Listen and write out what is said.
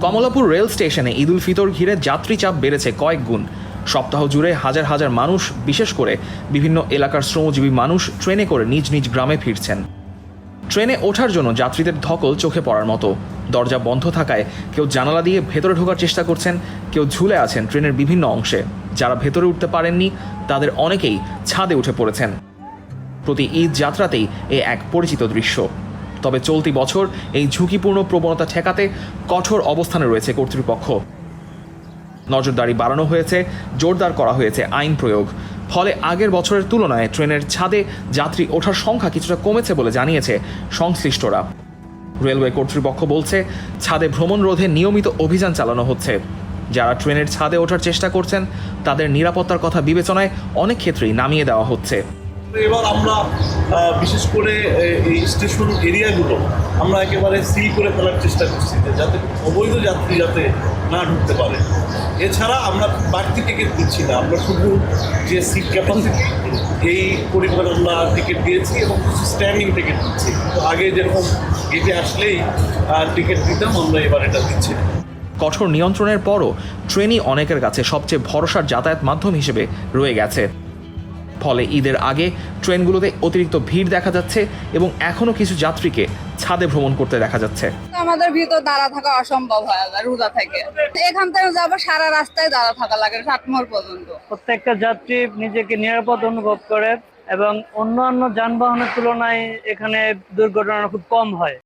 Kamalapur rail স্টেশনে ঈদ উল ফিতর ঘিরে যাত্রী চাপ বেড়েছে কয়েক গুণ। সপ্তাহ জুড়ে হাজার হাজার মানুষ, বিশেষ করে বিভিন্ন এলাকার শ্রমজীবী মানুষ ট্রেনে করে নিজ নিজ গ্রামে ফিরছেন। ট্রেনে ওঠার জন্য যাত্রীদের ধকল চোখে পড়ার মতো। দরজা বন্ধ থাকায় কেউ জানালা দিয়ে ভেতরে ঢোকার চেষ্টা করছেন, কেউ ঝুলে আছেন ট্রেনের বিভিন্ন অংশে। যারা ভেতরে উঠতে পারেননি তাদের অনেকেই ছাদে উঠে পড়েছেন। প্রতি ঈদ যাত্রাতেই এ এক পরিচিত দৃশ্য। তবে চলতি বছর এই ঝুঁকিপূর্ণ প্রবণতা ঠেকাতে কঠোর অবস্থানে রয়েছে কর্তৃপক্ষ। নজরদারি বাড়ানো হয়েছে, জোরদার করা হয়েছে আইন প্রয়োগ। ফলে আগের বছরের তুলনায় ট্রেনের ছাদে যাত্রী ওঠার সংখ্যা কিছুটা কমেছে বলে জানিয়েছে সংশ্লিষ্টরা। রেলওয়ে কর্তৃপক্ষ বলছে, ছাদে ভ্রমণ রোধে নিয়মিত অভিযান চালানো হচ্ছে। যারা ট্রেনের ছাদে ওঠার চেষ্টা করছেন তাদের নিরাপত্তার কথা বিবেচনায় অনেক ক্ষেত্রেই নামিয়ে দেওয়া হচ্ছে। এবার আমরা বিশেষ করে এই স্টেশন এরিয়াগুলো আমরা একেবারে সিল করে ফেলার চেষ্টা করছি, যাতে অবৈধ যাত্রী যাতে না ঢুকতে পারে। এছাড়া আমরা বাড়তি টিকিট দিচ্ছি না, আমরা শুধু যে সিট ক্যাপাসিটি এই পরিমাণ আমরা টিকিট দিয়েছি এবং কিছু স্ট্যান্ডিং টিকিট দিচ্ছি। তো আগে যেরকম গেটে আসলেই টিকিট দিতাম, আমরা এবার এটা দিচ্ছি না। কঠোর নিয়ন্ত্রণের পরও ট্রেনই অনেকের কাছে সবচেয়ে ভরসার যাতায়াত মাধ্যম হিসেবে রয়ে গেছে। ফলে ঈদের আগে ট্রেনগুলোতে অতিরিক্ত ভিড় দেখা যাচ্ছে এবং এখনো কিছু যাত্রীকে ছাদে ভ্রমণ করতে দেখা যাচ্ছে। আমাদের ভিতর দাঁড়া থাকা অসম্ভব হয়ে যায় রোজা থেকে। এখান থেকে যাবো, সারা রাস্তায় দাঁড়া থাকা লাগে ষাটমোড় পর্যন্ত। প্রত্যেকটা যাত্রী নিজেকে নিরাপদ অনুভব করে এবং অন্যান্য যানবাহনের তুলনায় এখানে দুর্ঘটনা খুব কম হয়।